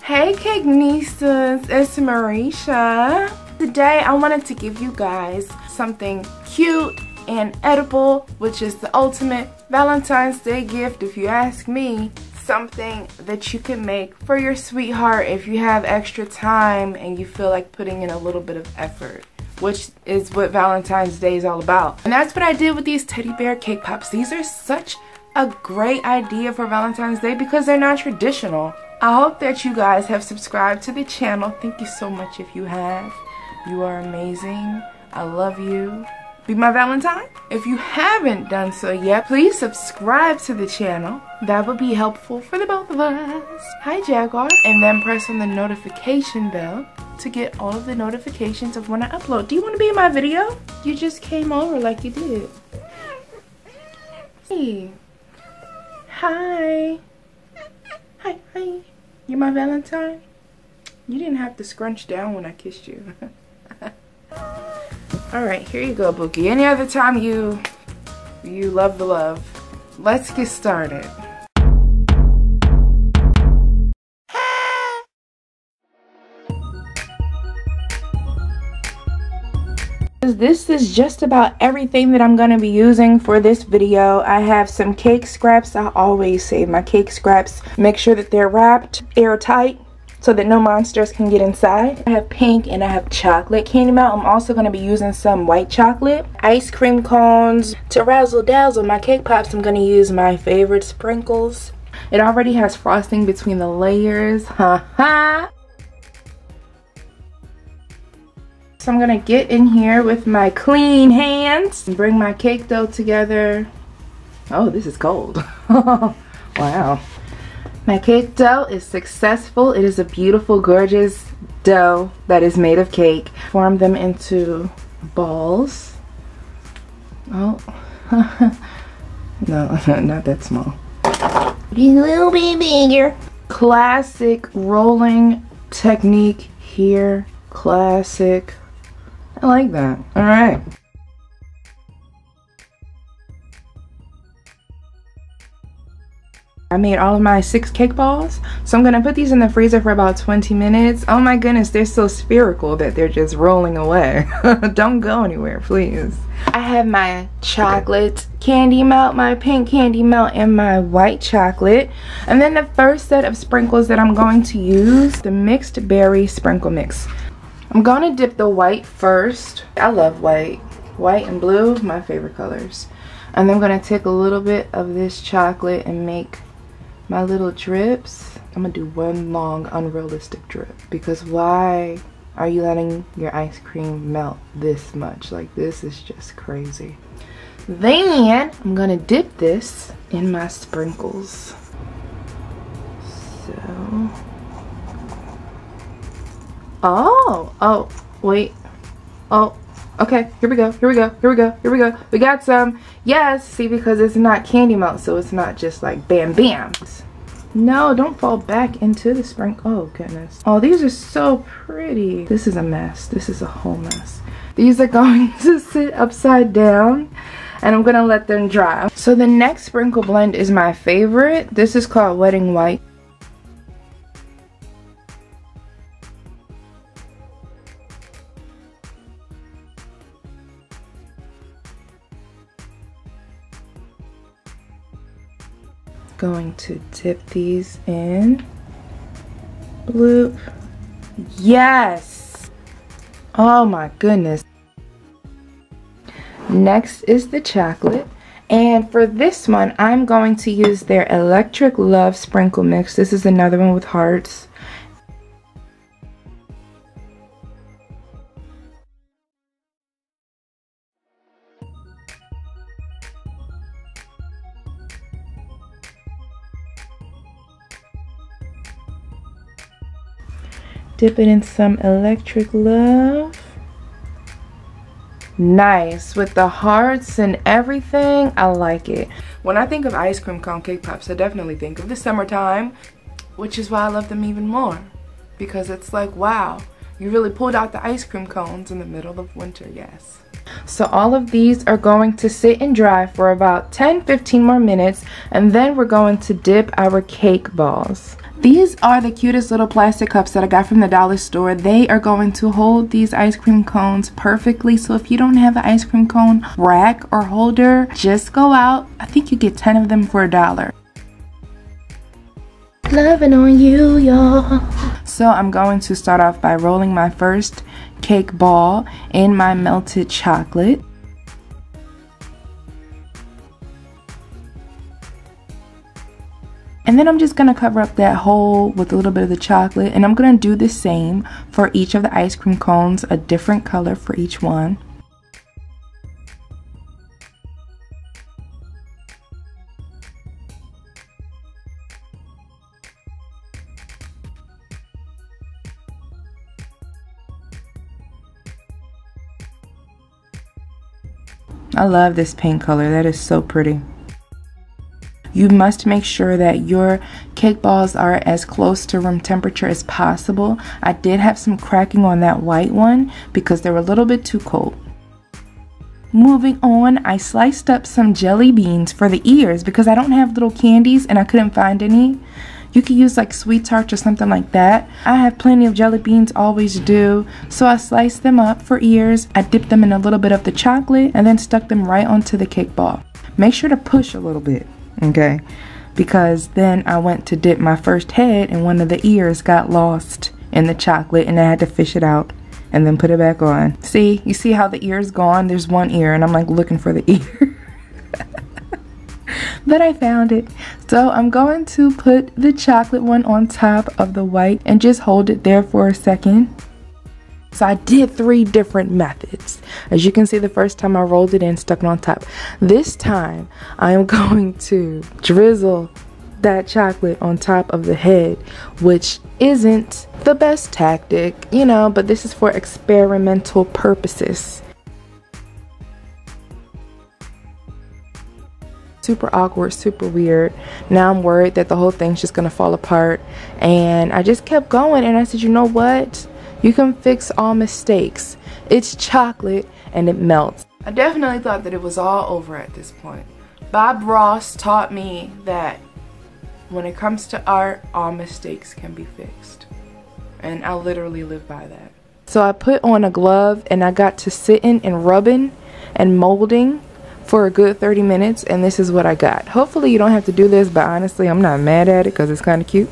Hey cake nieces, it's Marisha. Today I wanted to give you guys something cute and edible, which is the ultimate Valentine's Day gift if you ask me. Something that you can make for your sweetheart if you have extra time and you feel like putting in a little bit of effort, which is what Valentine's Day is all about. And that's what I did with these teddy bear cake pops. These are such a great idea for Valentine's Day because they're not traditional. I hope that you guys have subscribed to the channel. Thank you so much if you have. You are amazing. I love you. Be my Valentine. If you haven't done so yet, please subscribe to the channel. That would be helpful for the both of us. Hi Jaguar. And then press on the notification bell to get all of the notifications of when I upload. Do you want to be in my video? You just came over like you did. Hey. Hi. Hi, hi. You're my Valentine? You didn't have to scrunch down when I kissed you. Alright, here you go, Bookie. Any other time you love the love. Let's get started. This is just about everything that I'm going to be using for this video. I have some cake scraps. I always save my cake scraps. Make sure that they're wrapped airtight so that no monsters can get inside. I have pink and I have chocolate candy melt. I'm also going to be using some white chocolate. Ice cream cones. To razzle dazzle my cake pops, I'm going to use my favorite sprinkles. It already has frosting between the layers. Ha ha! So I'm going to get in here with my clean hands and bring my cake dough together. Oh, this is cold. Wow. My cake dough is successful. It is a beautiful, gorgeous dough that is made of cake. Form them into balls. Oh, no, not that small. Be a little bit bigger. Classic rolling technique here. Classic. I like that. All right. I made all of my 6 cake balls, so I'm gonna put these in the freezer for about 20 minutes. Oh my goodness, they're so spherical that they're just rolling away. Don't go anywhere, please. I have my chocolate candy melt, my pink candy melt, and my white chocolate. And then the first set of sprinkles that I'm going to use, the mixed berry sprinkle mix. I'm gonna dip the white first. I love white. White and blue, my favorite colors. And then I'm gonna take a little bit of this chocolate and make my little drips. I'm gonna do one long unrealistic drip because why are you letting your ice cream melt this much? Like, this is just crazy. Then I'm gonna dip this in my sprinkles. So, oh wait, oh, okay, here we go, here we go, here we go, here we go. We got some. Yes, see, because it's not candy melt, so it's not just like bam bam. No, don't fall back into the sprinkle. Oh goodness. Oh, these are so pretty. This is a mess. This is a whole mess. These are going to sit upside down and I'm gonna let them dry. So the next sprinkle blend is my favorite. This is called Wedding White. Going to dip these in. Bloop. Yes! Oh my goodness. Next is the chocolate. And for this one, I'm going to use their Electric Love Sprinkle Mix. This is another one with hearts. Dip it in some Electric Love. Nice. With the hearts and everything, I like it. When I think of ice cream cone cake pops, I definitely think of the summertime, which is why I love them even more. Because it's like, wow, you really pulled out the ice cream cones in the middle of winter, yes. So all of these are going to sit and dry for about 10-15 more minutes, and then we're going to dip our cake balls. These are the cutest little plastic cups that I got from the dollar store. They are going to hold these ice cream cones perfectly. So if you don't have an ice cream cone rack or holder, just go out. I think you get 10 of them for $1. Loving on you, y'all. So I'm going to start off by rolling my first cake ball in my melted chocolate. And then I'm just going to cover up that hole with a little bit of the chocolate. And I'm going to do the same for each of the ice cream cones, a different color for each one. I love this pink color. That is so pretty. You must make sure that your cake balls are as close to room temperature as possible. I did have some cracking on that white one because they were a little bit too cold. Moving on, I sliced up some jelly beans for the ears because I don't have little candies and I couldn't find any. You could use like sweet tarts or something like that. I have plenty of jelly beans, always do. So I sliced them up for ears. I dipped them in a little bit of the chocolate and then stuck them right onto the cake ball. Make sure to push a little bit, okay? Because then I went to dip my first head and one of the ears got lost in the chocolate and I had to fish it out and then put it back on. See, you see how the ear's gone? There's one ear and I'm like looking for the ear. But I found it. So I'm going to put the chocolate one on top of the white and just hold it there for a second. So I did 3 different methods. As you can see, the first time I rolled it in, stuck it on top. This time I am going to drizzle that chocolate on top of the head, which isn't the best tactic, you know, but this is for experimental purposes. Super awkward, super weird. Now I'm worried that the whole thing's just gonna fall apart, and I just kept going and I said, you know what, you can fix all mistakes. It's chocolate and it melts. I definitely thought that it was all over at this point. Bob Ross taught me that when it comes to art, all mistakes can be fixed, and I literally live by that. So I put on a glove and I got to sitting and rubbing and molding for a good 30 minutes, and this is what I got. Hopefully you don't have to do this, but honestly I'm not mad at it because it's kind of cute.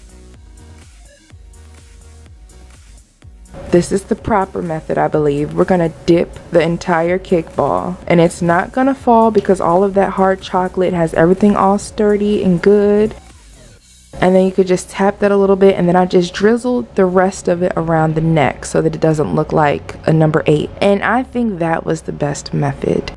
This is the proper method, I believe. We're gonna dip the entire cake ball, and it's not gonna fall because all of that hard chocolate has everything all sturdy and good. And then you could just tap that a little bit, and then I just drizzled the rest of it around the neck so that it doesn't look like a number 8. And I think that was the best method.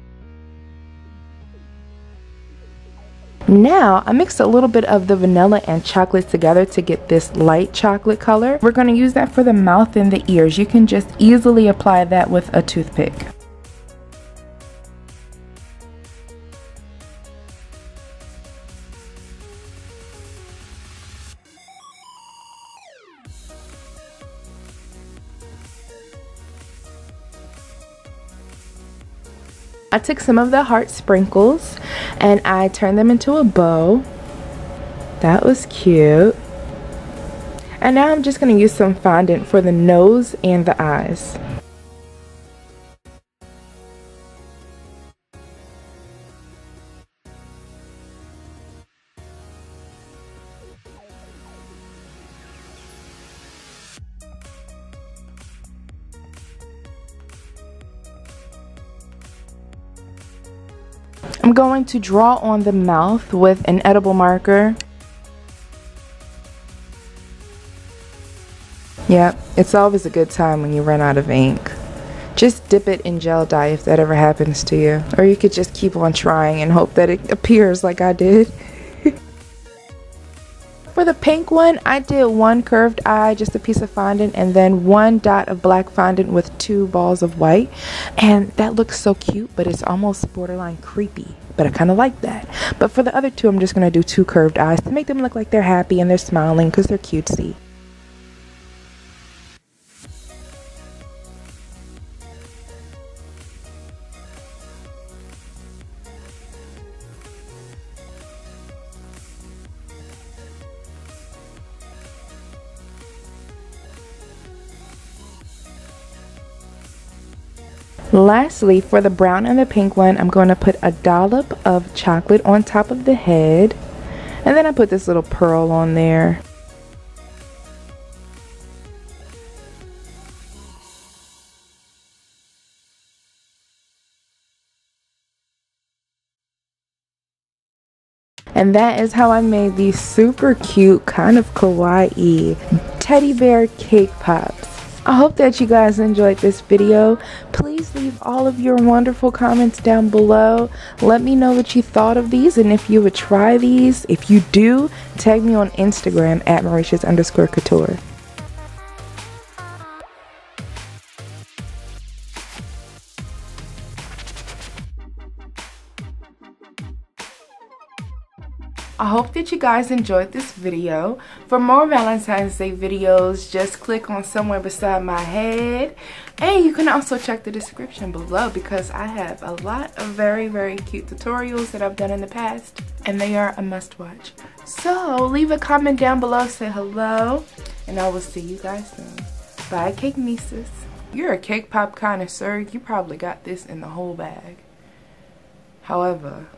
Now I mixed a little bit of the vanilla and chocolate together to get this light chocolate color. We're going to use that for the mouth and the ears. You can just easily apply that with a toothpick. I took some of the heart sprinkles and I turned them into a bow. That was cute. And now I'm just going to use some fondant for the nose and the eyes. I'm going to draw on the mouth with an edible marker. Yep, it's always a good time when you run out of ink. Just dip it in gel dye if that ever happens to you. Or you could just keep on trying and hope that it appears like I did. For the pink one, I did 1 curved eye, just a piece of fondant, and then 1 dot of black fondant with 2 balls of white. And that looks so cute, but it's almost borderline creepy. But I kind of like that. But for the other 2, I'm just going to do 2 curved eyes to make them look like they're happy and they're smiling because they're cutesy. Lastly, for the brown and the pink one, I'm going to put a dollop of chocolate on top of the head. And then I put this little pearl on there. And that is how I made these super cute, kind of kawaii teddy bear cake pops. I hope that you guys enjoyed this video. Please leave all of your wonderful comments down below. Let me know what you thought of these and if you would try these. If you do, tag me on Instagram at Marisha_Couture. I hope that you guys enjoyed this video. For more Valentine's Day videos, just click on somewhere beside my head. And you can also check the description below because I have a lot of very cute tutorials that I've done in the past. And they are a must watch. So leave a comment down below, say hello. And I will see you guys soon. Bye, cake nieces. You're a cake pop connoisseur. You probably got this in the whole bag. However,